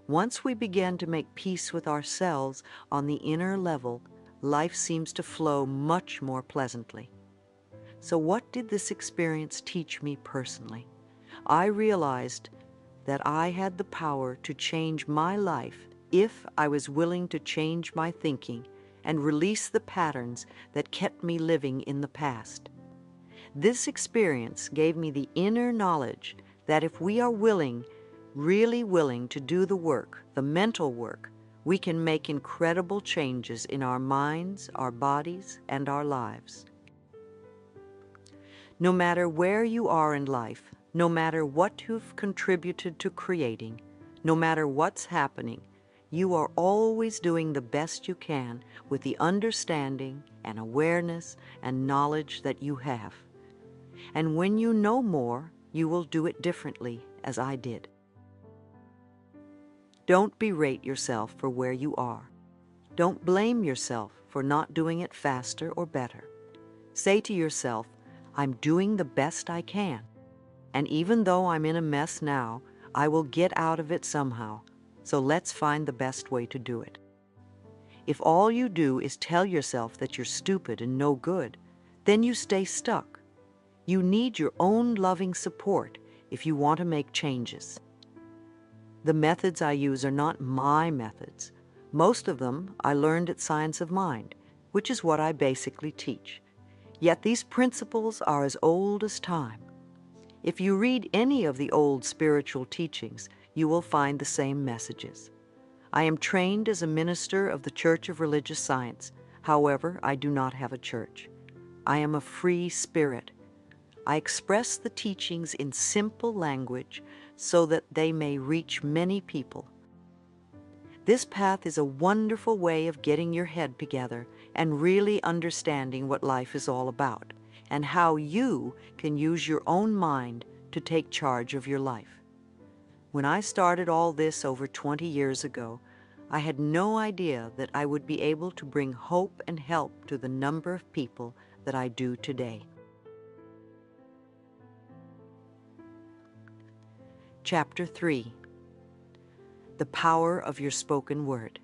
Once we begin to make peace with ourselves on the inner level, life seems to flow much more pleasantly. So what did this experience teach me personally? I realized that I had the power to change my life if I was willing to change my thinking and release the patterns that kept me living in the past. This experience gave me the inner knowledge that if we are willing, really willing to do the work, the mental work, we can make incredible changes in our minds, our bodies, and our lives. No matter where you are in life, no matter what you've contributed to creating, no matter what's happening, you are always doing the best you can with the understanding and awareness and knowledge that you have. And when you know more, you will do it differently, as I did. Don't berate yourself for where you are. Don't blame yourself for not doing it faster or better. Say to yourself, I'm doing the best I can, and even though I'm in a mess now, I will get out of it somehow, so let's find the best way to do it. If all you do is tell yourself that you're stupid and no good, then you stay stuck. You need your own loving support if you want to make changes. The methods I use are not my methods. Most of them I learned at Science of Mind, which is what I basically teach. Yet these principles are as old as time. If you read any of the old spiritual teachings, you will find the same messages. I am trained as a minister of the Church of Religious Science. However, I do not have a church. I am a free spirit. I express the teachings in simple language so that they may reach many people. This path is a wonderful way of getting your head together and really understanding what life is all about and how you can use your own mind to take charge of your life. When I started all this over 20 years ago, I had no idea that I would be able to bring hope and help to the number of people that I do today. Chapter 3. The power of your spoken word.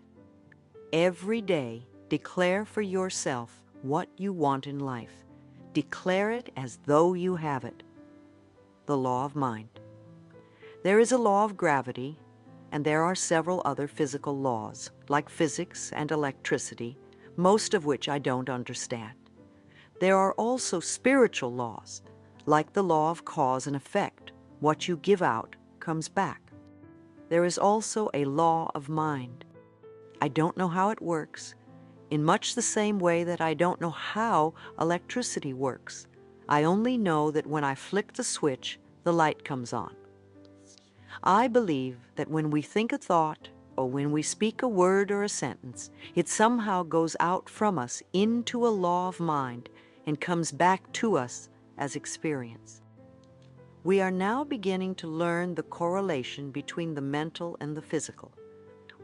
Every day, declare for yourself what you want in life. Declare it as though you have it. The law of mind. There is a law of gravity, and there are several other physical laws, like physics and electricity, most of which I don't understand. There are also spiritual laws, like the law of cause and effect. What you give out comes back. There is also a law of mind. I don't know how it works, in much the same way that I don't know how electricity works. I only know that when I flick the switch, the light comes on. I believe that when we think a thought, or when we speak a word or a sentence, it somehow goes out from us into a law of mind and comes back to us as experience. We are now beginning to learn the correlation between the mental and the physical.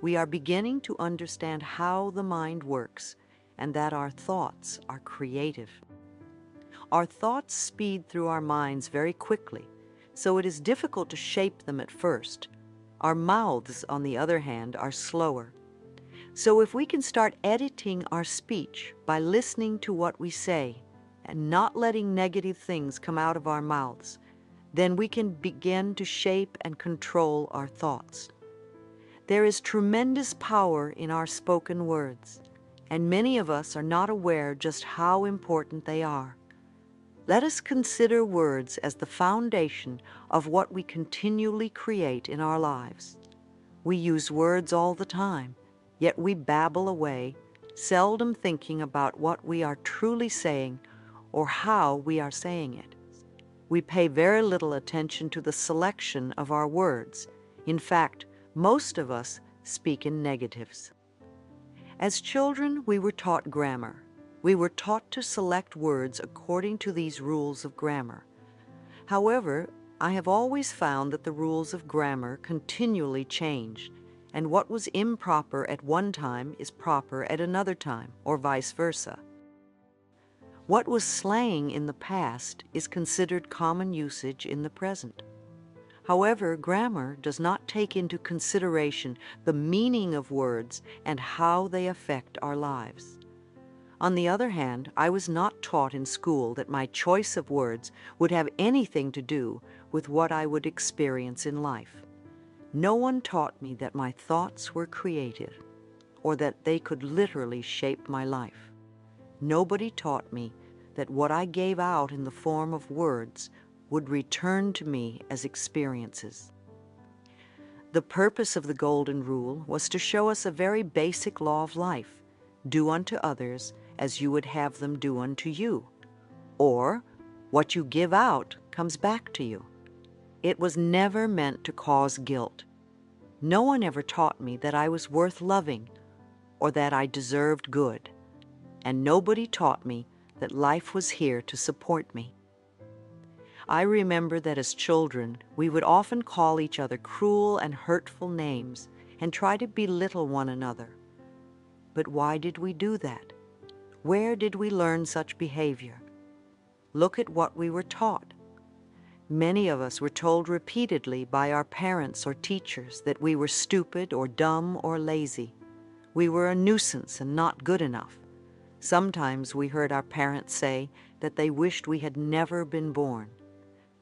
We are beginning to understand how the mind works and that our thoughts are creative. Our thoughts speed through our minds very quickly, so it is difficult to shape them at first. Our mouths, on the other hand, are slower. So if we can start editing our speech by listening to what we say and not letting negative things come out of our mouths, then we can begin to shape and control our thoughts. There is tremendous power in our spoken words, and many of us are not aware just how important they are. Let us consider words as the foundation of what we continually create in our lives. We use words all the time, yet we babble away, seldom thinking about what we are truly saying or how we are saying it. We pay very little attention to the selection of our words. In fact, most of us speak in negatives. As children, we were taught grammar. We were taught to select words according to these rules of grammar. However, I have always found that the rules of grammar continually change, and what was improper at one time is proper at another time, or vice versa. What was slang in the past is considered common usage in the present. However, grammar does not take into consideration the meaning of words and how they affect our lives. On the other hand, I was not taught in school that my choice of words would have anything to do with what I would experience in life. No one taught me that my thoughts were creative, or that they could literally shape my life. Nobody taught me that what I gave out in the form of words would return to me as experiences. The purpose of the Golden Rule was to show us a very basic law of life: do unto others as you would have them do unto you, or what you give out comes back to you. It was never meant to cause guilt. No one ever taught me that I was worth loving or that I deserved good, and nobody taught me that life was here to support me. I remember that as children, we would often call each other cruel and hurtful names and try to belittle one another. But why did we do that? Where did we learn such behavior? Look at what we were taught. Many of us were told repeatedly by our parents or teachers that we were stupid or dumb or lazy. We were a nuisance and not good enough. Sometimes we heard our parents say that they wished we had never been born.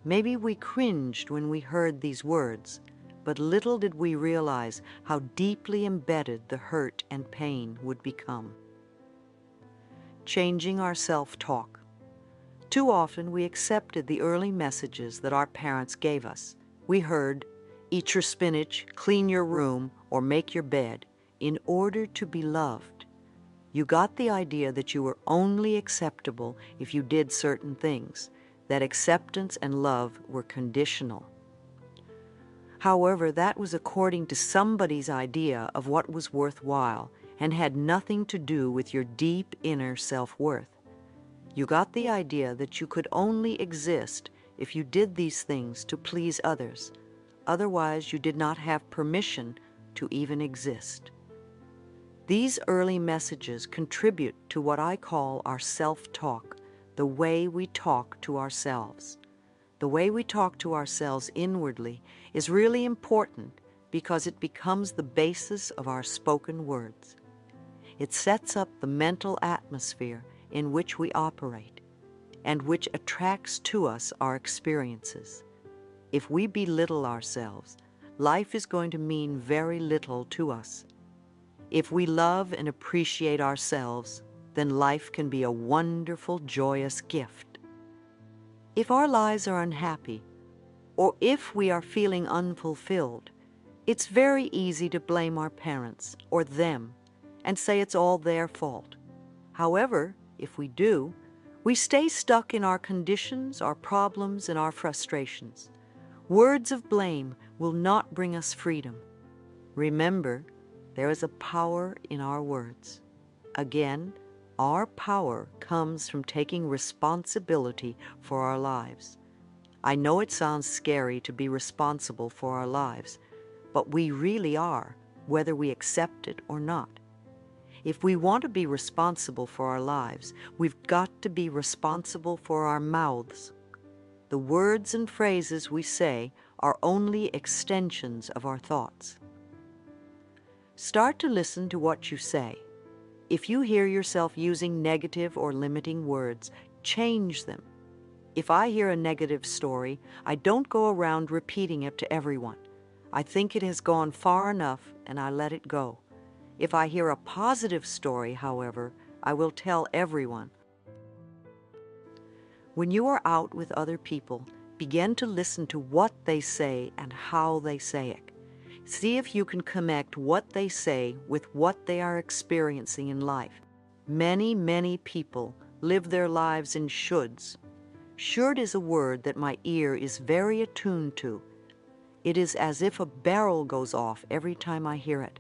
Maybe we cringed when we heard these words, but little did we realize how deeply embedded the hurt and pain would become. Changing our self-talk. Too often we accepted the early messages that our parents gave us. We heard, "Eat your spinach, clean your room, or make your bed," in order to be loved. You got the idea that you were only acceptable if you did certain things, that acceptance and love were conditional. However, that was according to somebody's idea of what was worthwhile and had nothing to do with your deep inner self-worth. You got the idea that you could only exist if you did these things to please others. Otherwise, you did not have permission to even exist. These early messages contribute to what I call our self-talk, the way we talk to ourselves. The way we talk to ourselves inwardly is really important because it becomes the basis of our spoken words. It sets up the mental atmosphere in which we operate and which attracts to us our experiences. If we belittle ourselves, life is going to mean very little to us. If we love and appreciate ourselves, then life can be a wonderful, joyous gift. If our lives are unhappy, or if we are feeling unfulfilled, it's very easy to blame our parents or them and say it's all their fault. However, if we do, we stay stuck in our conditions, our problems, and our frustrations. Words of blame will not bring us freedom. Remember, there is a power in our words. Again, our power comes from taking responsibility for our lives. I know it sounds scary to be responsible for our lives, but we really are, whether we accept it or not. If we want to be responsible for our lives, we've got to be responsible for our mouths. The words and phrases we say are only extensions of our thoughts. Start to listen to what you say. If you hear yourself using negative or limiting words, change them. If I hear a negative story, I don't go around repeating it to everyone. I think it has gone far enough and I let it go. If I hear a positive story, however, I will tell everyone. When you are out with other people, begin to listen to what they say and how they say it. See if you can connect what they say with what they are experiencing in life. Many people live their lives in shoulds. Should is a word that my ear is very attuned to. It is as if a barrel goes off every time I hear it.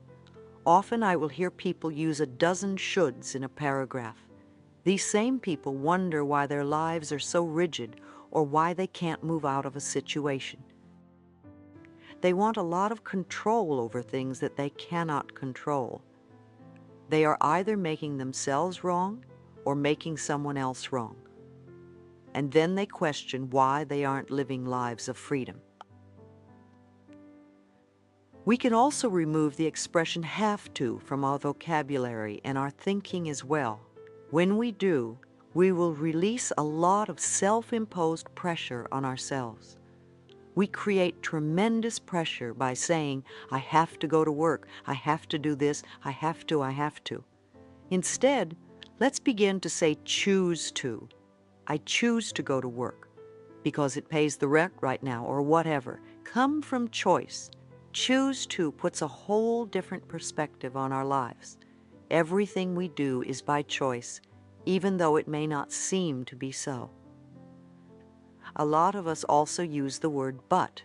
Often I will hear people use a dozen shoulds in a paragraph. These same people wonder why their lives are so rigid or why they can't move out of a situation. They want a lot of control over things that they cannot control. They are either making themselves wrong or making someone else wrong. And then they question why they aren't living lives of freedom. We can also remove the expression have to from our vocabulary and our thinking as well. When we do, we will release a lot of self-imposed pressure on ourselves. We create tremendous pressure by saying, I have to go to work, I have to do this, I have to, I have to. Instead, let's begin to say choose to. I choose to go to work because it pays the rent right now or whatever. Come from choice. Choose to puts a whole different perspective on our lives. Everything we do is by choice, even though it may not seem to be so. A lot of us also use the word but.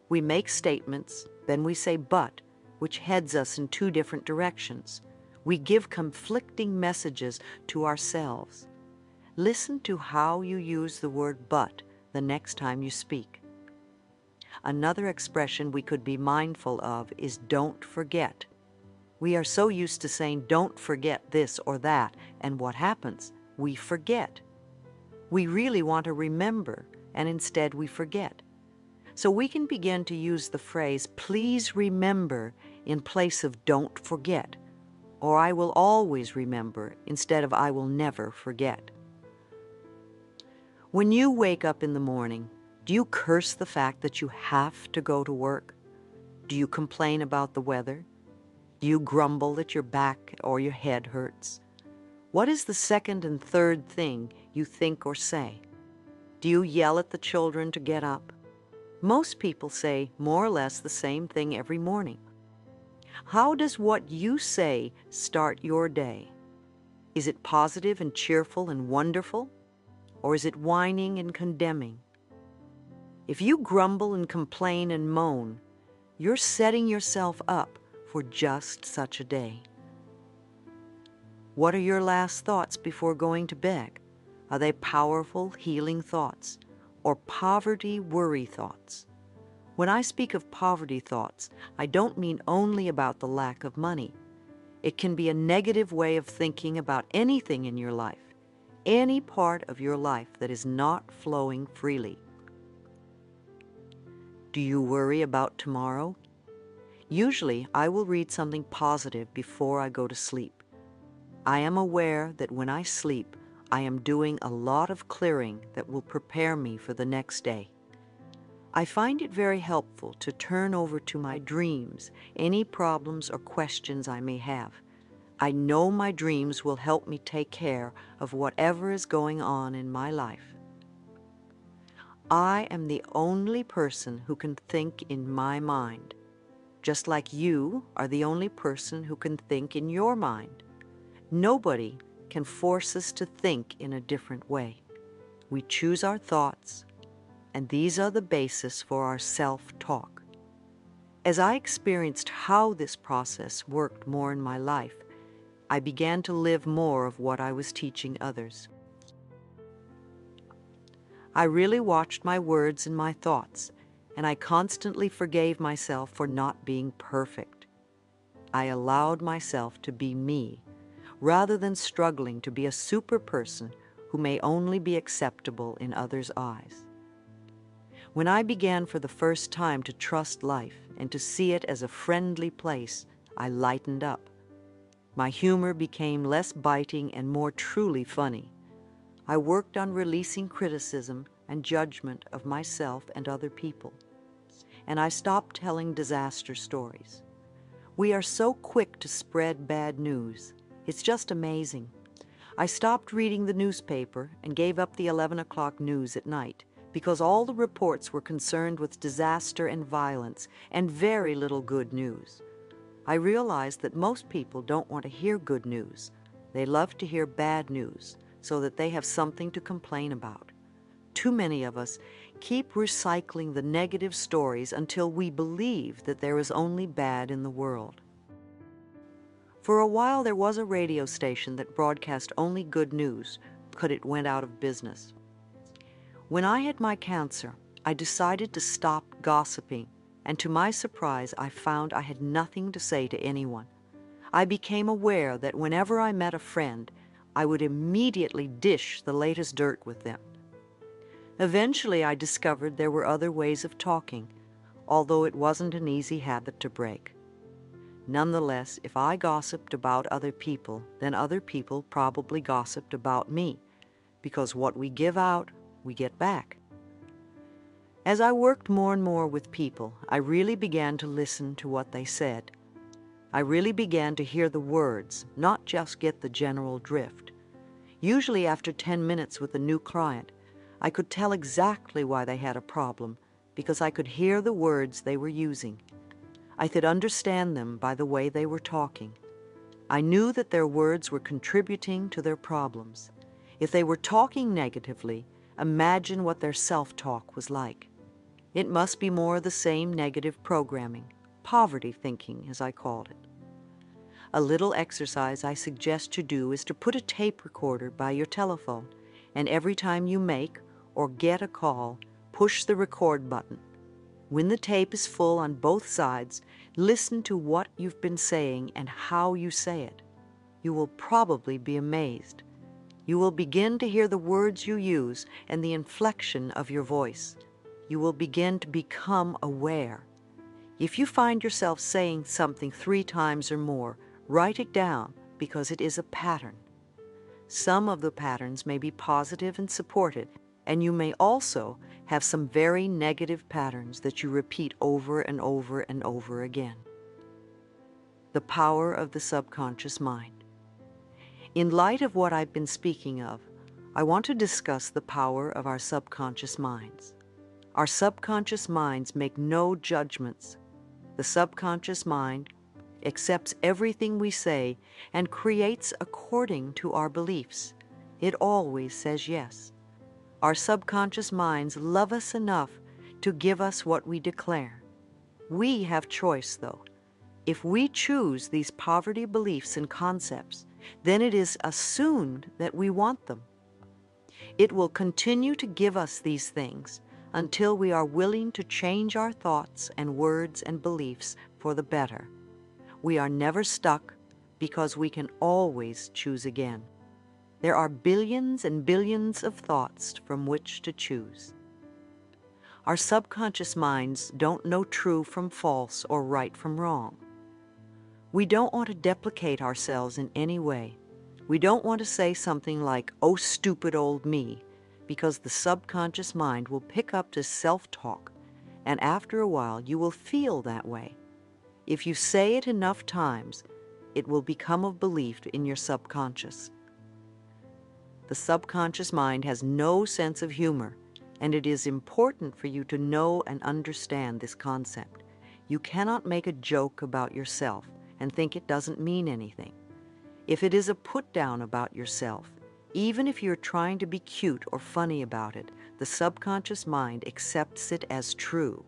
We make statements, then we say but, which heads us in two different directions. We give conflicting messages to ourselves. Listen to how you use the word but the next time you speak. Another expression we could be mindful of is don't forget. We are so used to saying don't forget this or that, and what happens? We forget. We really want to remember, and instead we forget. So we can begin to use the phrase please remember in place of don't forget, or I will always remember instead of I will never forget. When you wake up in the morning, do you curse the fact that you have to go to work? Do you complain about the weather? Do you grumble that your back or your head hurts? What is the second and third thing you think or say? Do you yell at the children to get up? Most people say more or less the same thing every morning. How does what you say start your day? Is it positive and cheerful and wonderful? Or is it whining and condemning? If you grumble and complain and moan, you're setting yourself up for just such a day. What are your last thoughts before going to bed? Are they powerful, healing thoughts or poverty, worry thoughts? When I speak of poverty thoughts, I don't mean only about the lack of money. It can be a negative way of thinking about anything in your life, any part of your life that is not flowing freely. Do you worry about tomorrow? Usually, I will read something positive before I go to sleep. I am aware that when I sleep, I am doing a lot of clearing that will prepare me for the next day. I find it very helpful to turn over to my dreams any problems or questions I may have. I know my dreams will help me take care of whatever is going on in my life. I am the only person who can think in my mind, just like you are the only person who can think in your mind. Nobody can force us to think in a different way. We choose our thoughts, and these are the basis for our self-talk. As I experienced how this process worked more in my life, I began to live more of what I was teaching others. I really watched my words and my thoughts, and I constantly forgave myself for not being perfect. I allowed myself to be me, rather than struggling to be a super person who may only be acceptable in others' eyes. When I began for the first time to trust life and to see it as a friendly place, I lightened up. My humor became less biting and more truly funny. I worked on releasing criticism and judgment of myself and other people. And I stopped telling disaster stories. We are so quick to spread bad news. It's just amazing. I stopped reading the newspaper and gave up the 11 o'clock news at night because all the reports were concerned with disaster and violence and very little good news. I realized that most people don't want to hear good news. They love to hear bad news so that they have something to complain about. Too many of us keep recycling the negative stories until we believe that there is only bad in the world. For a while there was a radio station that broadcast only good news, but it went out of business. When I had my cancer, I decided to stop gossiping, and to my surprise I found I had nothing to say to anyone. I became aware that whenever I met a friend, I would immediately dish the latest dirt with them. Eventually I discovered there were other ways of talking. although it wasn't an easy habit to break. Nonetheless, if I gossiped about other people, then other people probably gossiped about me, because what we give out, we get back. As I worked more and more with people, I really began to listen to what they said. I really began to hear the words, not just get the general drift. Usually after 10 minutes with a new client, I could tell exactly why they had a problem, because I could hear the words they were using. I could understand them by the way they were talking. I knew that their words were contributing to their problems. If they were talking negatively, imagine what their self-talk was like. It must be more of the same negative programming, poverty thinking, as I called it. A little exercise I suggest you do is to put a tape recorder by your telephone, and every time you make or get a call, push the record button. When the tape is full on both sides, listen to what you've been saying and how you say it. You will probably be amazed. You will begin to hear the words you use and the inflection of your voice. You will begin to become aware. If you find yourself saying something 3 times or more, write it down because it is a pattern. Some of the patterns may be positive and supported, and you may also have some very negative patterns that you repeat over and over and over again. The power of the subconscious mind. In light of what I've been speaking of, I want to discuss the power of our subconscious minds. Our subconscious minds make no judgments. The subconscious mind accepts everything we say and creates according to our beliefs. It always says yes. Our subconscious minds love us enough to give us what we declare. We have choice, though. If we choose these poverty beliefs and concepts, then it is assumed that we want them. It will continue to give us these things until we are willing to change our thoughts and words and beliefs for the better. We are never stuck because we can always choose again. There are billions and billions of thoughts from which to choose. Our subconscious minds don't know true from false or right from wrong. We don't want to deprecate ourselves in any way. We don't want to say something like, "Oh, stupid old me," because the subconscious mind will pick up this self-talk, and after a while you will feel that way. If you say it enough times, it will become a belief in your subconscious. The subconscious mind has no sense of humor, and it is important for you to know and understand this concept. You cannot make a joke about yourself and think it doesn't mean anything. If it is a put-down about yourself, even if you're trying to be cute or funny about it, the subconscious mind accepts it as true.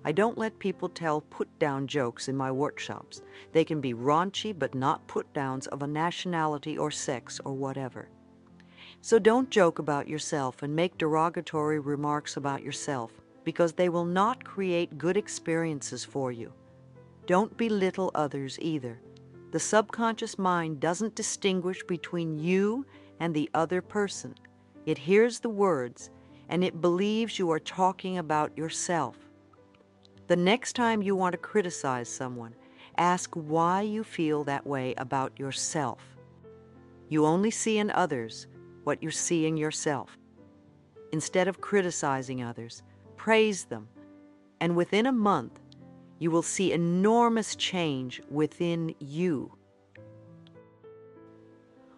I don't let people tell put-down jokes in my workshops. They can be raunchy but not put-downs of a nationality or sex or whatever. So don't joke about yourself and make derogatory remarks about yourself, because they will not create good experiences for you. Don't belittle others either. The subconscious mind doesn't distinguish between you and the other person. It hears the words, and it believes you are talking about yourself. The next time you want to criticize someone, ask why you feel that way about yourself. You only see in others what you see in yourself. Instead of criticizing others, praise them, and within a month, you will see enormous change within you.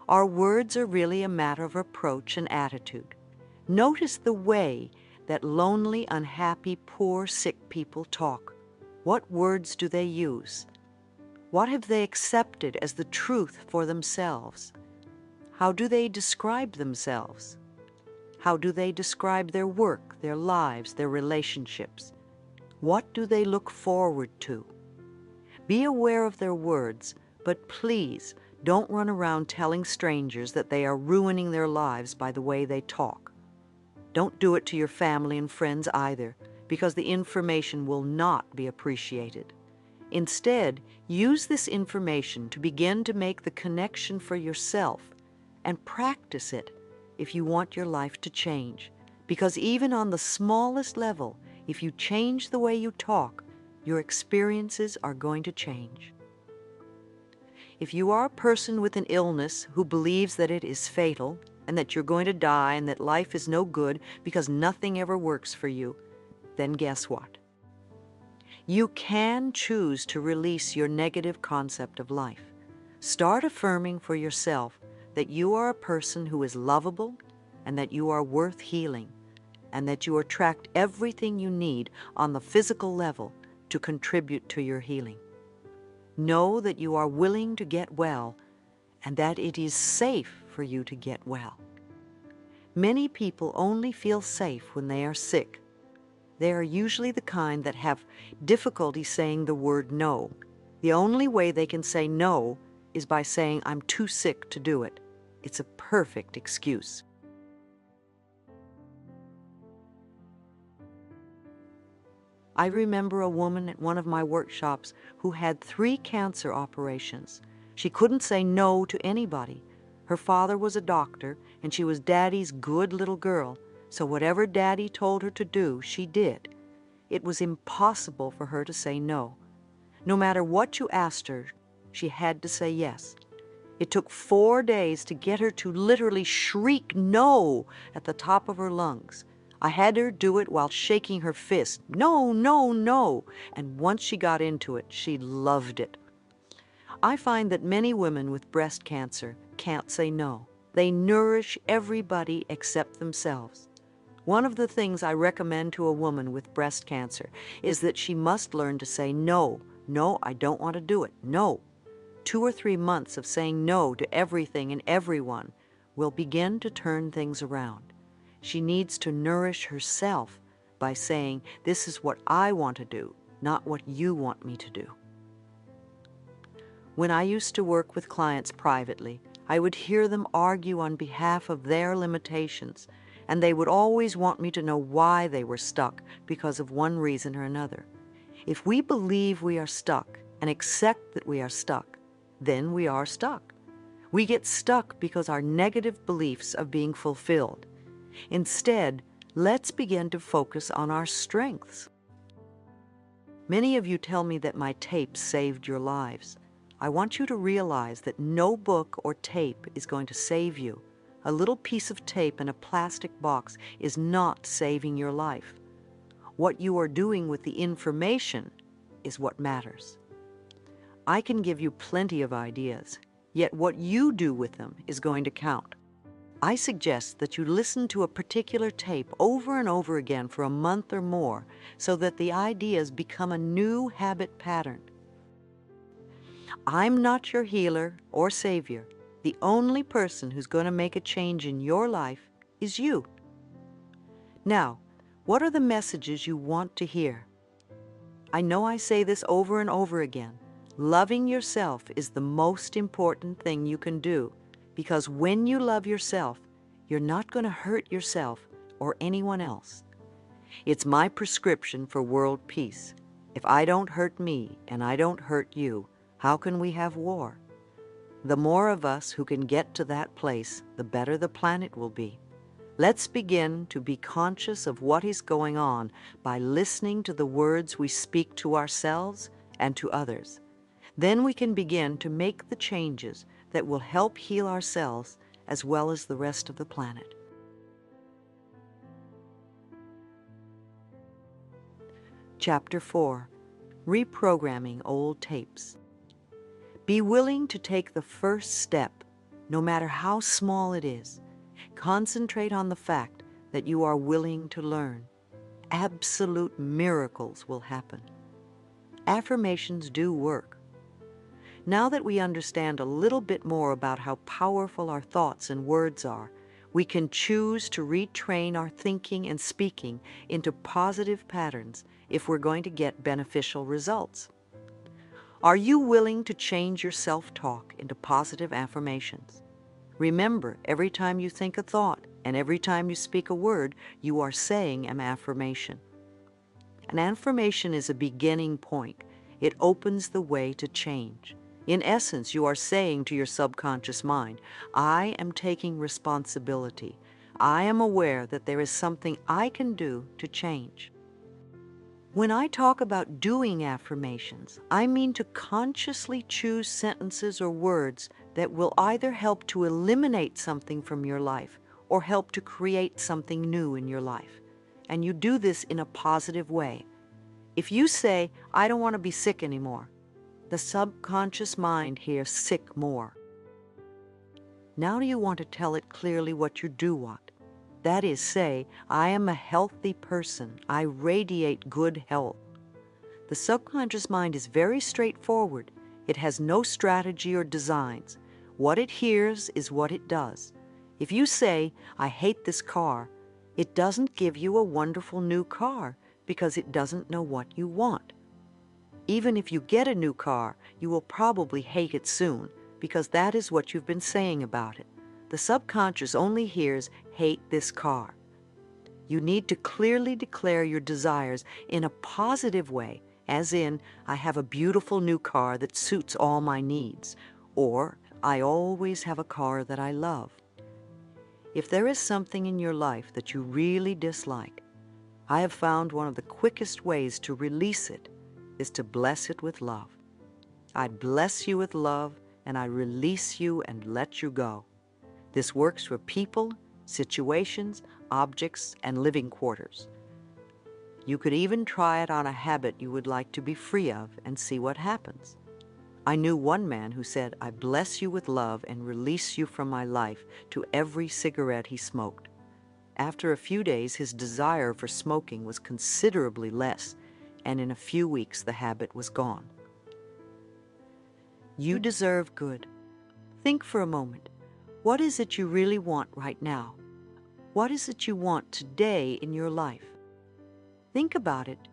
Our words are really a matter of approach and attitude. Notice the way that lonely, unhappy, poor, sick people talk. What words do they use? What have they accepted as the truth for themselves? How do they describe themselves? How do they describe their work, their lives, their relationships? What do they look forward to? Be aware of their words, but please don't run around telling strangers that they are ruining their lives by the way they talk. Don't do it to your family and friends either, because the information will not be appreciated. Instead, use this information to begin to make the connection for yourself and practice it if you want your life to change, because even on the smallest level, If you change the way you talk, your experiences are going to change. If you are a person with an illness who believes that it is fatal and that you're going to die and that life is no good because nothing ever works for you, then guess what? You can choose to release your negative concept of life. Start affirming for yourself that you are a person who is lovable and that you are worth healing and that you attract everything you need on the physical level to contribute to your healing. Know that you are willing to get well and that it is safe for you to get well. Many people only feel safe when they are sick. They are usually the kind that have difficulty saying the word no. The only way they can say no is by saying, "I'm too sick to do it." It's a perfect excuse. I remember a woman at one of my workshops who had 3 cancer operations. She couldn't say no to anybody. Her father was a doctor, and she was Daddy's good little girl, so whatever Daddy told her to do, she did. It was impossible for her to say no. No matter what you asked her, she had to say yes. It took 4 days to get her to literally shriek no at the top of her lungs. I had her do it while shaking her fist, "No, no, no," and once she got into it, she loved it. I find that many women with breast cancer can't say no. They nourish everybody except themselves. One of the things I recommend to a woman with breast cancer is that she must learn to say no. No, I don't want to do it. No. 2 or 3 months of saying no to everything and everyone will begin to turn things around. She needs to nourish herself by saying, "This is what I want to do, not what you want me to do." When I used to work with clients privately, I would hear them argue on behalf of their limitations, and they would always want me to know why they were stuck because of one reason or another. If we believe we are stuck and accept that we are stuck, then we are stuck. We get stuck because our negative beliefs are being fulfilled. Instead, let's begin to focus on our strengths. Many of you tell me that my tapes saved your lives. I want you to realize that no book or tape is going to save you. A little piece of tape in a plastic box is not saving your life. What you are doing with the information is what matters. I can give you plenty of ideas, yet what you do with them is going to count. I suggest that you listen to a particular tape over and over again for a month or more so that the ideas become a new habit pattern. I'm not your healer or savior. The only person who's going to make a change in your life is you. Now, what are the messages you want to hear? I know I say this over and over again. Loving yourself is the most important thing you can do, because when you love yourself, you're not going to hurt yourself or anyone else. It's my prescription for world peace. If I don't hurt me and I don't hurt you, how can we have war? The more of us who can get to that place, the better the planet will be. Let's begin to be conscious of what is going on by listening to the words we speak to ourselves and to others. Then we can begin to make the changes that will help heal ourselves as well as the rest of the planet. Chapter 4. Reprogramming Old Tapes. Be willing to take the first step, no matter how small it is. Concentrate on the fact that you are willing to learn. Absolute miracles will happen. Affirmations do work. Now that we understand a little bit more about how powerful our thoughts and words are, we can choose to retrain our thinking and speaking into positive patterns if we're going to get beneficial results. Are you willing to change your self-talk into positive affirmations? Remember, every time you think a thought and every time you speak a word, you are saying an affirmation. An affirmation is a beginning point. It opens the way to change. In essence, you are saying to your subconscious mind, I am taking responsibility. I am aware that there is something I can do to change. When I talk about doing affirmations, I mean to consciously choose sentences or words that will either help to eliminate something from your life or help to create something new in your life. And you do this in a positive way. If you say, "I don't want to be sick anymore," the subconscious mind hears sick more. Now you want to tell it clearly what you do want. That is, say, "I am a healthy person. I radiate good health." The subconscious mind is very straightforward. It has no strategy or designs. What it hears is what it does. If you say, "I hate this car," it doesn't give you a wonderful new car because it doesn't know what you want. Even if you get a new car, you will probably hate it soon because that is what you've been saying about it. The subconscious only hears, "hate this car." You need to clearly declare your desires in a positive way, as in, "I have a beautiful new car that suits all my needs," or "I always have a car that I love." If there is something in your life that you really dislike, I have found one of the quickest ways to release it is to bless it with love. I bless you with love, and I release you and let you go. This works for people, situations, objects, and living quarters. You could even try it on a habit you would like to be free of and see what happens. I knew one man who said, "I bless you with love and release you from my life," to every cigarette he smoked. After a few days, his desire for smoking was considerably less, and in a few weeks the habit was gone. You deserve good. Think for a moment. What is it you really want right now? What is it you want today in your life? Think about it,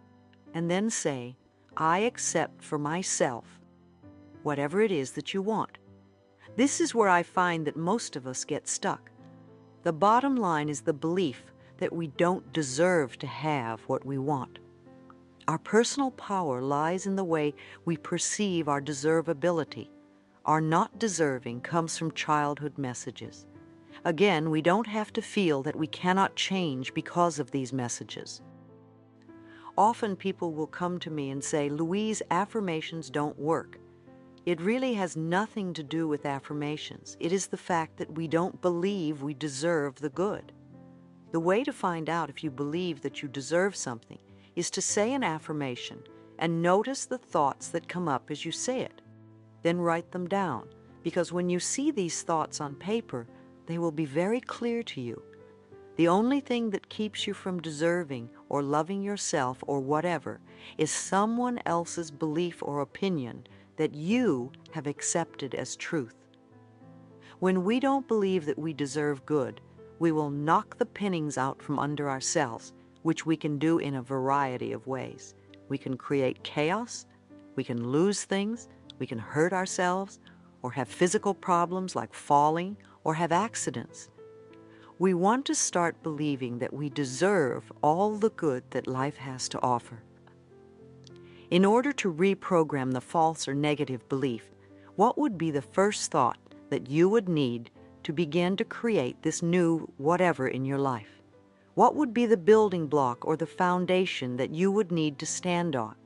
and then say, "I accept for myself whatever it is that you want." This is where I find that most of us get stuck. The bottom line is the belief that we don't deserve to have what we want. Our personal power lies in the way we perceive our deservability. Our not deserving comes from childhood messages. Again, we don't have to feel that we cannot change because of these messages. Often people will come to me and say, "Louise, affirmations don't work." It really has nothing to do with affirmations. It is the fact that we don't believe we deserve the good. The way to find out if you believe that you deserve something is to say an affirmation and notice the thoughts that come up as you say it. Then write them down, because when you see these thoughts on paper, they will be very clear to you. The only thing that keeps you from deserving or loving yourself or whatever is someone else's belief or opinion that you have accepted as truth. When we don't believe that we deserve good, we will knock the pinnings out from under ourselves, which we can do in a variety of ways. We can create chaos, we can lose things, we can hurt ourselves, or have physical problems like falling, or have accidents. We want to start believing that we deserve all the good that life has to offer. In order to reprogram the false or negative belief, what would be the first thought that you would need to begin to create this new whatever in your life? What would be the building block or the foundation that you would need to stand on?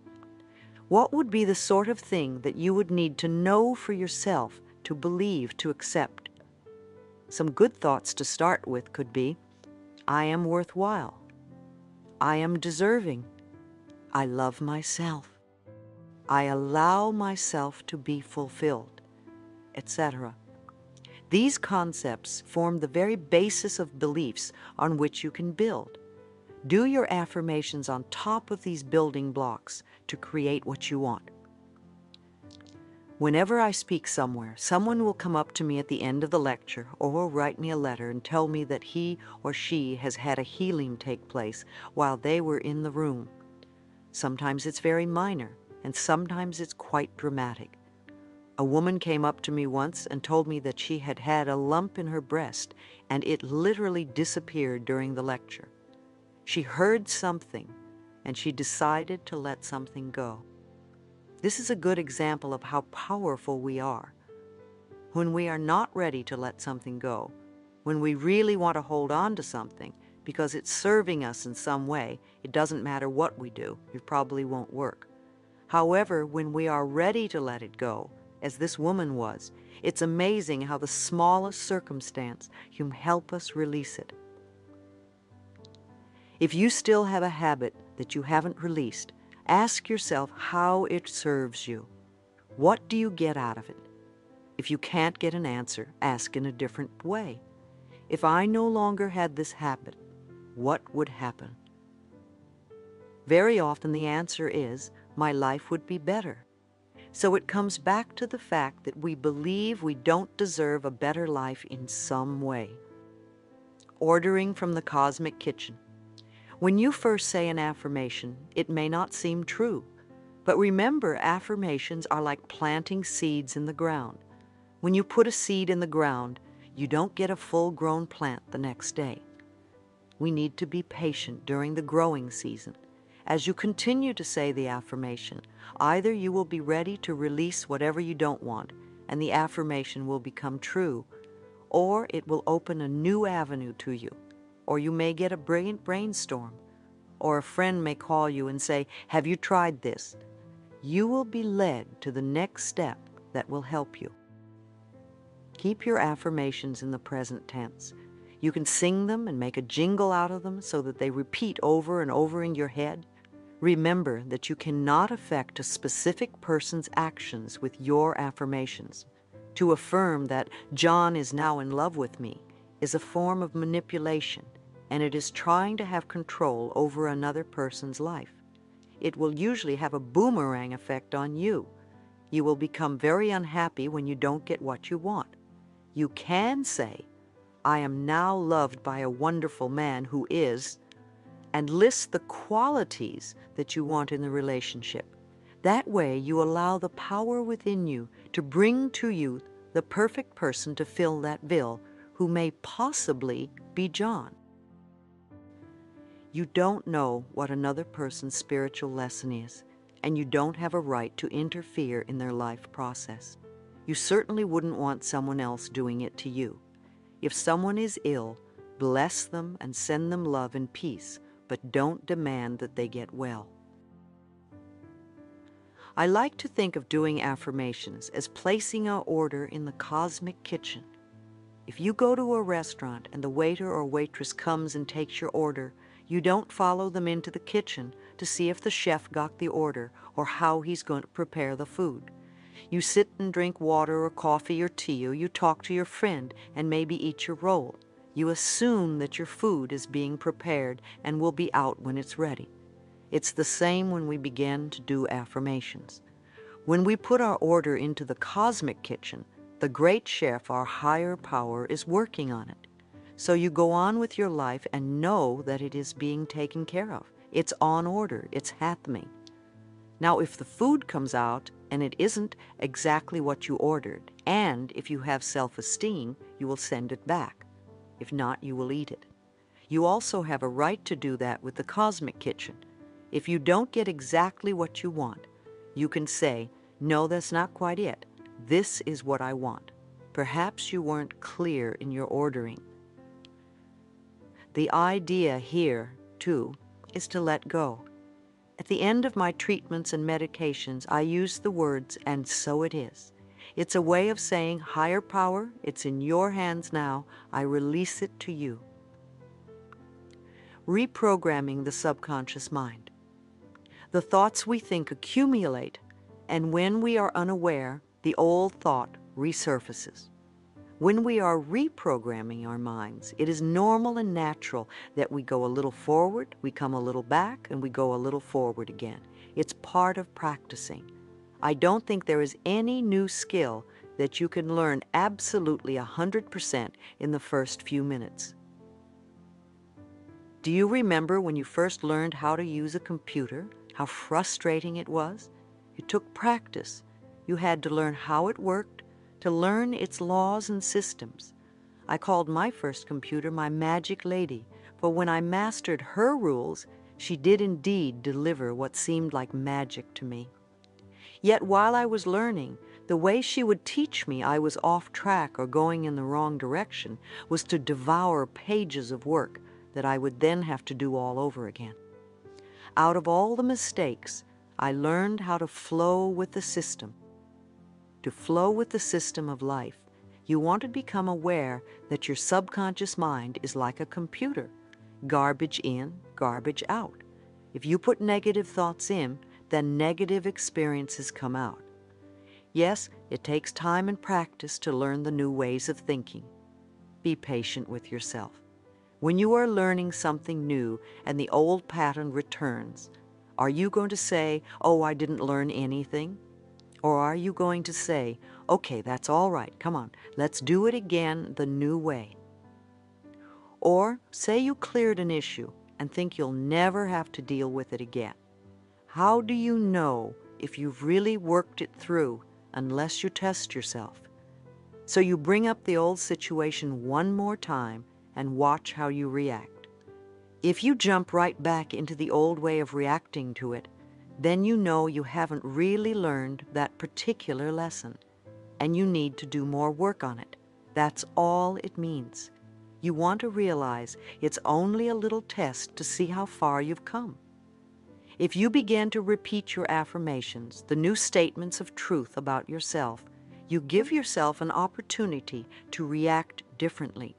What would be the sort of thing that you would need to know for yourself, to believe, to accept? Some good thoughts to start with could be, "I am worthwhile. I am deserving. I love myself. I allow myself to be fulfilled," etc. These concepts form the very basis of beliefs on which you can build. Do your affirmations on top of these building blocks to create what you want. Whenever I speak somewhere, someone will come up to me at the end of the lecture or will write me a letter and tell me that he or she has had a healing take place while they were in the room. Sometimes it's very minor, and sometimes it's quite dramatic. A woman came up to me once and told me that she had had a lump in her breast, and it literally disappeared during the lecture. She heard something, and she decided to let something go. This is a good example of how powerful we are. When we are not ready to let something go, when we really want to hold on to something because it's serving us in some way. It doesn't matter what we do. It probably won't work. However, when we are ready to let it go, as this woman was, it's amazing how the smallest circumstance can help us release it. If you still have a habit that you haven't released, ask yourself how it serves you. What do you get out of it? If you can't get an answer, ask in a different way. If I no longer had this habit, what would happen? Very often the answer is, my life would be better. So it comes back to the fact that we believe we don't deserve a better life in some way. Ordering from the cosmic kitchen. When you first say an affirmation, it may not seem true. But remember, affirmations are like planting seeds in the ground. When you put a seed in the ground, you don't get a full-grown plant the next day. We need to be patient during the growing season. As you continue to say the affirmation, either you will be ready to release whatever you don't want, and the affirmation will become true, or it will open a new avenue to you, or you may get a brilliant brainstorm, or a friend may call you and say, "Have you tried this?" You will be led to the next step that will help you. Keep your affirmations in the present tense. You can sing them and make a jingle out of them so that they repeat over and over in your head. Remember that you cannot affect a specific person's actions with your affirmations. To affirm that John is now in love with me is a form of manipulation, and it is trying to have control over another person's life. It will usually have a boomerang effect on you. You will become very unhappy when you don't get what you want. You can say, "I am now loved by a wonderful man who is," and list the qualities that you want in the relationship. That way you allow the power within you to bring to you the perfect person to fill that bill, who may possibly be John. You don't know what another person's spiritual lesson is, and you don't have a right to interfere in their life process. You certainly wouldn't want someone else doing it to you. If someone is ill, bless them and send them love and peace, but don't demand that they get well. I like to think of doing affirmations as placing an order in the cosmic kitchen. If you go to a restaurant and the waiter or waitress comes and takes your order, you don't follow them into the kitchen to see if the chef got the order or how he's going to prepare the food. You sit and drink water or coffee or tea, or you talk to your friend and maybe eat your roll. You assume that your food is being prepared and will be out when it's ready. It's the same when we begin to do affirmations. When we put our order into the cosmic kitchen, the great chef, our higher power, is working on it. So you go on with your life and know that it is being taken care of. It's on order. It's happening. Now, if the food comes out and it isn't exactly what you ordered, and if you have self-esteem, you will send it back. If not, you will eat it. You also have a right to do that with the cosmic kitchen. If you don't get exactly what you want, you can say, "No, that's not quite it. This is what I want." Perhaps you weren't clear in your ordering. The idea here, too, is to let go. At the end of my treatments and medications, I use the words, "and so it is." It's a way of saying, higher power, it's in your hands now. I release it to you. Reprogramming the subconscious mind. The thoughts we think accumulate, and when we are unaware, the old thought resurfaces. When we are reprogramming our minds, it is normal and natural that we go a little forward, we come a little back, and we go a little forward again. It's part of practicing. I don't think there is any new skill that you can learn absolutely 100% in the first few minutes. Do you remember when you first learned how to use a computer, how frustrating it was? It took practice. You had to learn how it worked, to learn its laws and systems. I called my first computer my magic lady, for when I mastered her rules, she did indeed deliver what seemed like magic to me. Yet while I was learning, the way she would teach me I was off track or going in the wrong direction was to devour pages of work, that I would then have to do all over again. Out of all the mistakes, I learned how to flow with the system. To flow with the system of life, you want to become aware that your subconscious mind is like a computer. Garbage in, garbage out. If you put negative thoughts in, then negative experiences come out. Yes, it takes time and practice to learn the new ways of thinking. Be patient with yourself. When you are learning something new and the old pattern returns, are you going to say, "Oh, I didn't learn anything"? Or are you going to say, "Okay, that's all right, come on, let's do it again the new way"? Or say you cleared an issue and think you'll never have to deal with it again. How do you know if you've really worked it through unless you test yourself? So you bring up the old situation one more time and watch how you react. If you jump right back into the old way of reacting to it, then you know you haven't really learned that particular lesson, and you need to do more work on it. That's all it means. You want to realize it's only a little test to see how far you've come. If you begin to repeat your affirmations, the new statements of truth about yourself, you give yourself an opportunity to react differently.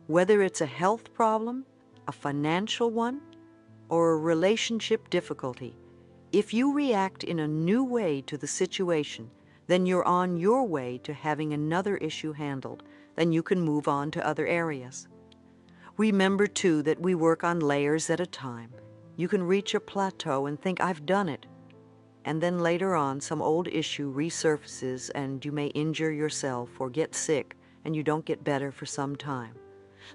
Whether it's a health problem, a financial one, or a relationship difficulty, if you react in a new way to the situation, then you're on your way to having another issue handled. Then you can move on to other areas. Remember, too, that we work on layers at a time. You can reach a plateau and think, "I've done it." And then later on, some old issue resurfaces and you may injure yourself or get sick and you don't get better for some time.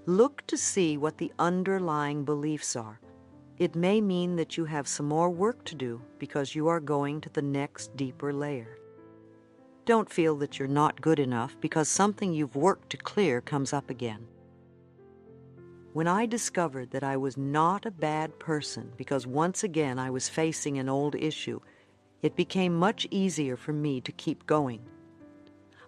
Look to see what the underlying beliefs are. It may mean that you have some more work to do because you are going to the next deeper layer. Don't feel that you're not good enough because something you've worked to clear comes up again. When I discovered that I was not a bad person because once again I was facing an old issue, it became much easier for me to keep going.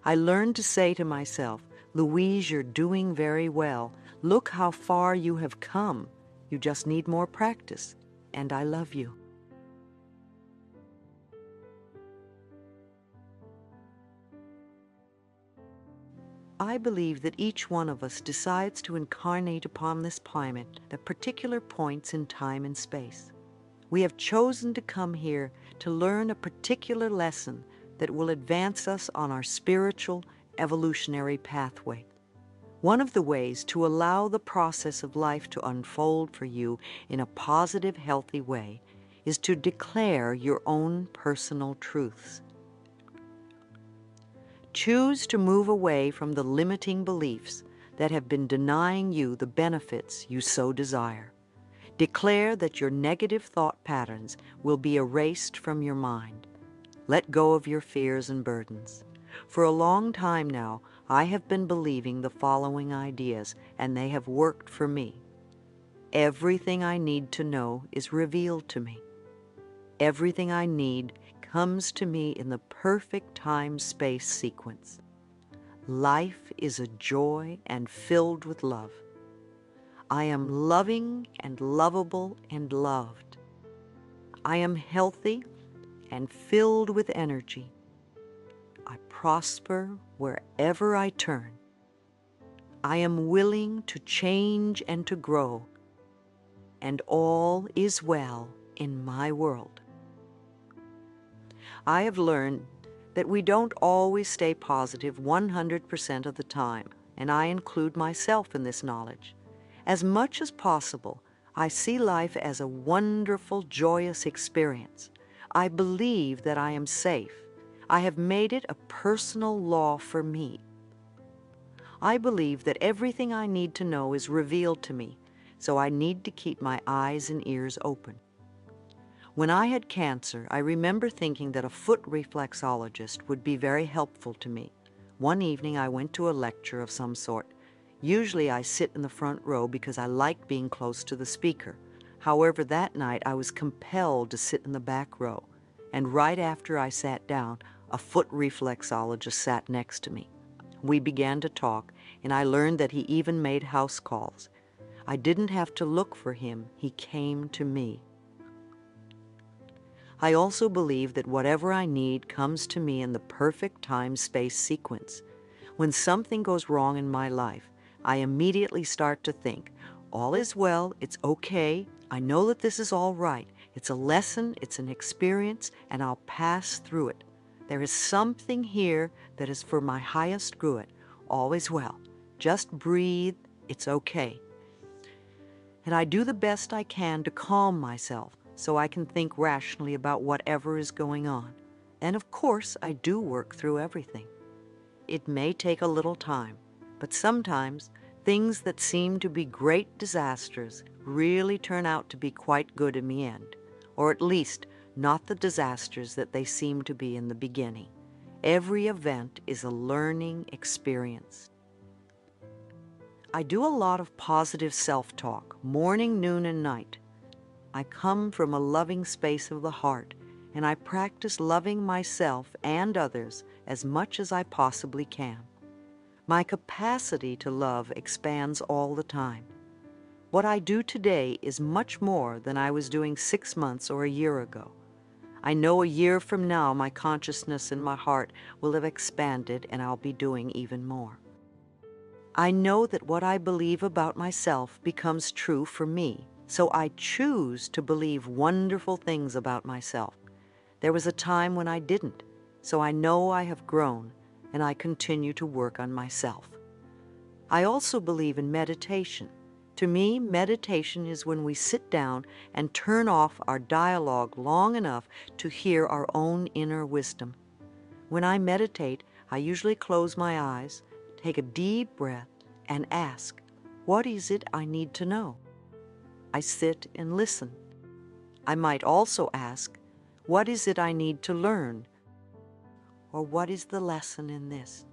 I learned to say to myself, "Louise, you're doing very well. Look how far you have come. You just need more practice, and I love you." I believe that each one of us decides to incarnate upon this planet at particular points in time and space. We have chosen to come here to learn a particular lesson that will advance us on our spiritual, evolutionary pathway. One of the ways to allow the process of life to unfold for you in a positive, healthy way is to declare your own personal truths. Choose to move away from the limiting beliefs that have been denying you the benefits you so desire. Declare that your negative thought patterns will be erased from your mind. Let go of your fears and burdens. For a long time now, I have been believing the following ideas, and they have worked for me. Everything I need to know is revealed to me. Everything I need comes to me in the perfect time-space sequence. Life is a joy and filled with love. I am loving and lovable and loved. I am healthy and filled with energy. I prosper wherever I turn. I am willing to change and to grow, and all is well in my world. I have learned that we don't always stay positive 100% of the time, and I include myself in this knowledge. As much as possible, I see life as a wonderful, joyous experience. I believe that I am safe. I have made it a personal law for me. I believe that everything I need to know is revealed to me, so I need to keep my eyes and ears open. When I had cancer, I remember thinking that a foot reflexologist would be very helpful to me. One evening I went to a lecture of some sort. Usually I sit in the front row because I like being close to the speaker. However, that night I was compelled to sit in the back row, and right after I sat down, a foot reflexologist sat next to me. We began to talk, and I learned that he even made house calls. I didn't have to look for him. He came to me. I also believe that whatever I need comes to me in the perfect time-space sequence. When something goes wrong in my life, I immediately start to think, all is well, it's okay, I know that this is all right. It's a lesson, it's an experience, and I'll pass through it. There is something here that is for my highest good. All is well. Just breathe, it's okay. And I do the best I can to calm myself so I can think rationally about whatever is going on. And of course, I do work through everything. It may take a little time, but sometimes things that seem to be great disasters really turn out to be quite good in the end, or at least not the disasters that they seem to be in the beginning. Every event is a learning experience. I do a lot of positive self-talk, morning, noon, and night. I come from a loving space of the heart, and I practice loving myself and others as much as I possibly can. My capacity to love expands all the time. What I do today is much more than I was doing 6 months or a year ago. I know a year from now my consciousness and my heart will have expanded and I'll be doing even more. I know that what I believe about myself becomes true for me, so I choose to believe wonderful things about myself. There was a time when I didn't, so I know I have grown and I continue to work on myself. I also believe in meditation. To me, meditation is when we sit down and turn off our dialogue long enough to hear our own inner wisdom. When I meditate, I usually close my eyes, take a deep breath, and ask, what is it I need to know? I sit and listen. I might also ask, what is it I need to learn? Or what is the lesson in this?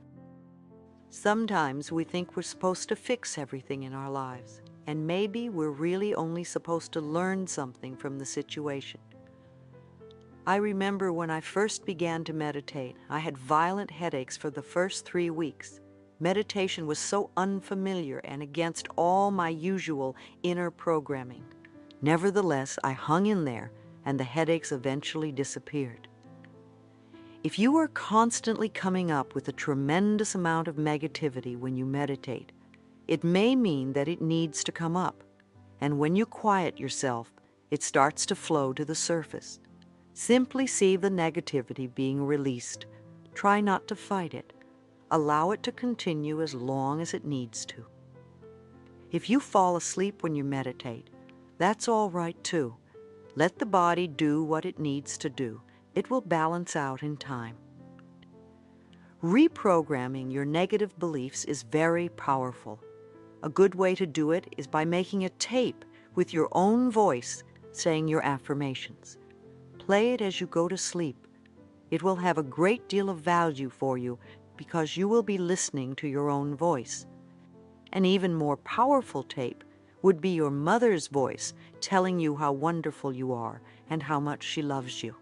Sometimes we think we're supposed to fix everything in our lives, and maybe we're really only supposed to learn something from the situation. I remember when I first began to meditate, I had violent headaches for the first 3 weeks. Meditation was so unfamiliar and against all my usual inner programming. Nevertheless, I hung in there, and the headaches eventually disappeared. If you are constantly coming up with a tremendous amount of negativity when you meditate, it may mean that it needs to come up. And when you quiet yourself, it starts to flow to the surface. Simply see the negativity being released. Try not to fight it. Allow it to continue as long as it needs to. If you fall asleep when you meditate, that's all right too. Let the body do what it needs to do. It will balance out in time. Reprogramming your negative beliefs is very powerful. A good way to do it is by making a tape with your own voice saying your affirmations. Play it as you go to sleep. It will have a great deal of value for you because you will be listening to your own voice. An even more powerful tape would be your mother's voice telling you how wonderful you are and how much she loves you.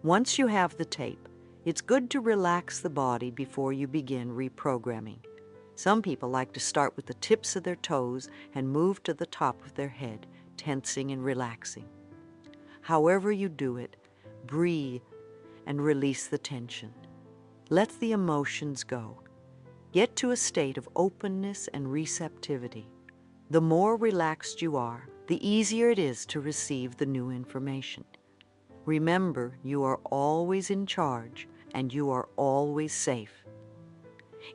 Once you have the tape, it's good to relax the body before you begin reprogramming. Some people like to start with the tips of their toes and move to the top of their head, tensing and relaxing. However you do it, breathe and release the tension. Let the emotions go. Get to a state of openness and receptivity. The more relaxed you are, the easier it is to receive the new information. Remember, you are always in charge and you are always safe.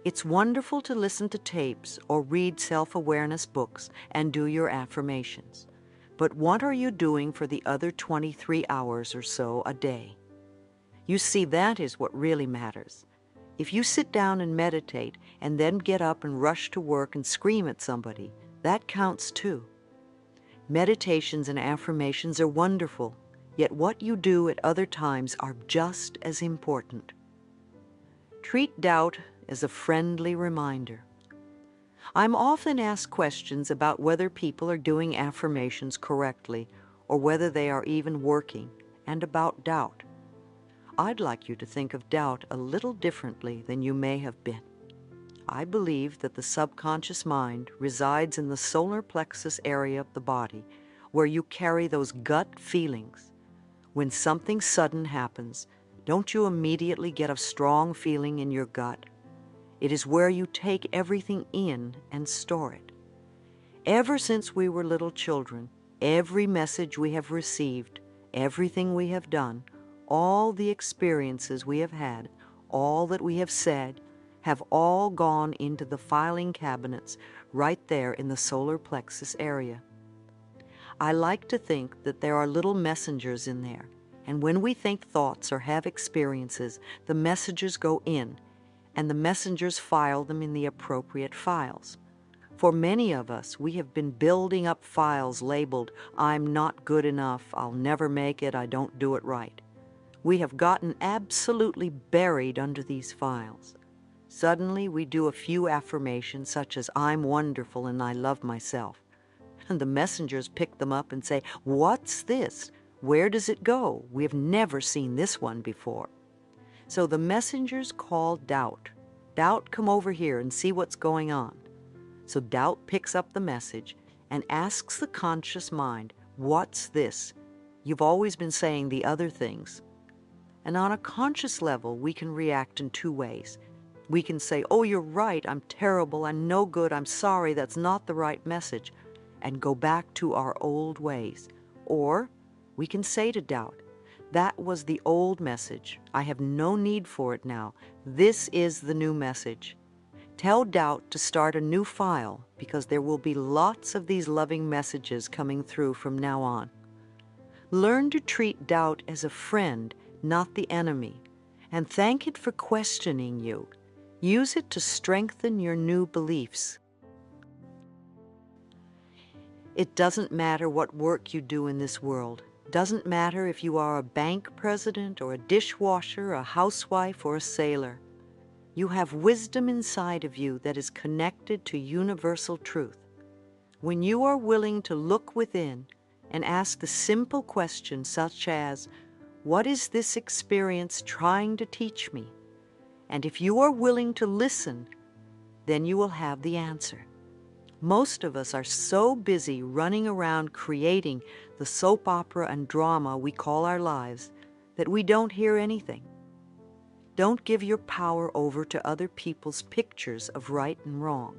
It's wonderful to listen to tapes or read self-awareness books and do your affirmations. But what are you doing for the other 23 hours or so a day? You see, that is what really matters. If you sit down and meditate and then get up and rush to work and scream at somebody, that counts too. Meditations and affirmations are wonderful, yet what you do at other times are just as important. Treat doubt as a friendly reminder. I'm often asked questions about whether people are doing affirmations correctly or whether they are even working, and about doubt. I'd like you to think of doubt a little differently than you may have been. I believe that the subconscious mind resides in the solar plexus area of the body, where you carry those gut feelings. When something sudden happens, don't you immediately get a strong feeling in your gut? It is where you take everything in and store it. Ever since we were little children, every message we have received, everything we have done, all the experiences we have had, all that we have said, have all gone into the filing cabinets right there in the solar plexus area. I like to think that there are little messengers in there, and when we think thoughts or have experiences, the messages go in, and the messengers file them in the appropriate files. For many of us, we have been building up files labeled, "I'm not good enough, I'll never make it, I don't do it right." We have gotten absolutely buried under these files. Suddenly, we do a few affirmations such as, "I'm wonderful and I love myself." And the messengers pick them up and say, "What's this? Where does it go? We have never seen this one before." So the messengers call doubt. "Doubt, come over here and see what's going on." So doubt picks up the message and asks the conscious mind, "What's this? You've always been saying the other things." And on a conscious level, we can react in two ways. We can say, "Oh, you're right, I'm terrible, I'm no good, I'm sorry, that's not the right message," and go back to our old ways. Or we can say to doubt, "That was the old message. I have no need for it now. This is the new message." Tell doubt to start a new file, because there will be lots of these loving messages coming through from now on. Learn to treat doubt as a friend, not the enemy, and thank it for questioning you. Use it to strengthen your new beliefs. It doesn't matter what work you do in this world. Doesn't matter if you are a bank president or a dishwasher, a housewife or a sailor. You have wisdom inside of you that is connected to universal truth. When you are willing to look within and ask the simple questions such as, "What is this experience trying to teach me?" And if you are willing to listen, then you will have the answer. Most of us are so busy running around creating the soap opera and drama we call our lives that we don't hear anything. Don't give your power over to other people's pictures of right and wrong.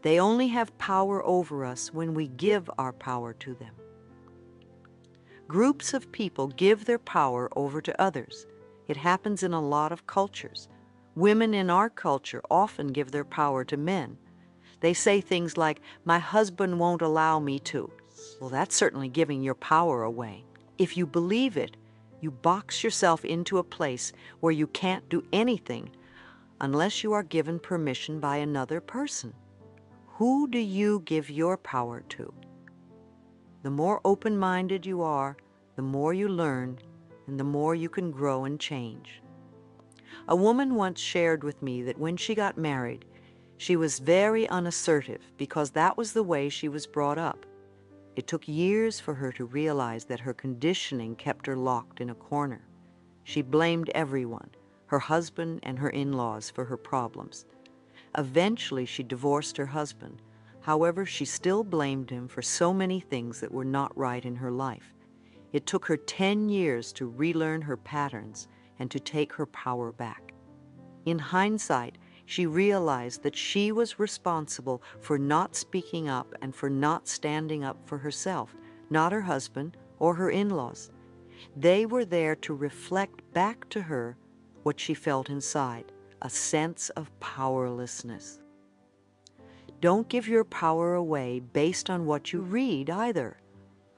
They only have power over us when we give our power to them. Groups of people give their power over to others. It happens in a lot of cultures. Women in our culture often give their power to men. They say things like, "My husband won't allow me to." Well, that's certainly giving your power away. If you believe it, you box yourself into a place where you can't do anything unless you are given permission by another person. Who do you give your power to? The more open-minded you are, the more you learn, and the more you can grow and change. A woman once shared with me that when she got married, she was very unassertive because that was the way she was brought up. It took years for her to realize that her conditioning kept her locked in a corner. She blamed everyone, her husband and her in-laws, for her problems. Eventually, she divorced her husband. However, she still blamed him for so many things that were not right in her life. It took her 10 years to relearn her patterns and to take her power back. In hindsight, she realized that she was responsible for not speaking up and for not standing up for herself, not her husband or her in-laws. They were there to reflect back to her what she felt inside, a sense of powerlessness. Don't give your power away based on what you read either.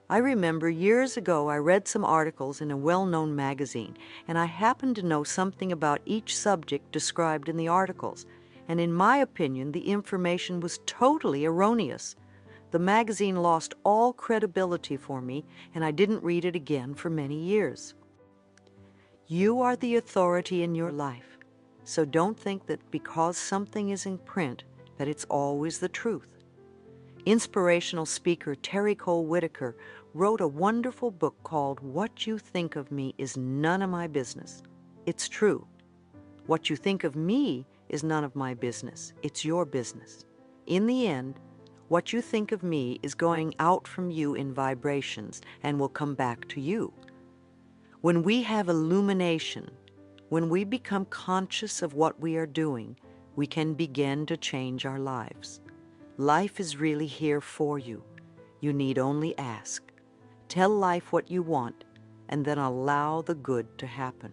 I remember years ago I read some articles in a well-known magazine, and I happened to know something about each subject described in the articles, and in my opinion the information was totally erroneous. The magazine lost all credibility for me, and I didn't read it again for many years. You are the authority in your life, so don't think that because something is in print that it's always the truth. Inspirational speaker Terry Cole Whitaker wrote a wonderful book called "What You Think of Me Is None of My Business." It's true. What you think of me is none of my business. It's your business. In the end, what you think of me is going out from you in vibrations and will come back to you. When we have illumination, when we become conscious of what we are doing, we can begin to change our lives. Life is really here for you. You need only ask. Tell life what you want, and then allow the good to happen.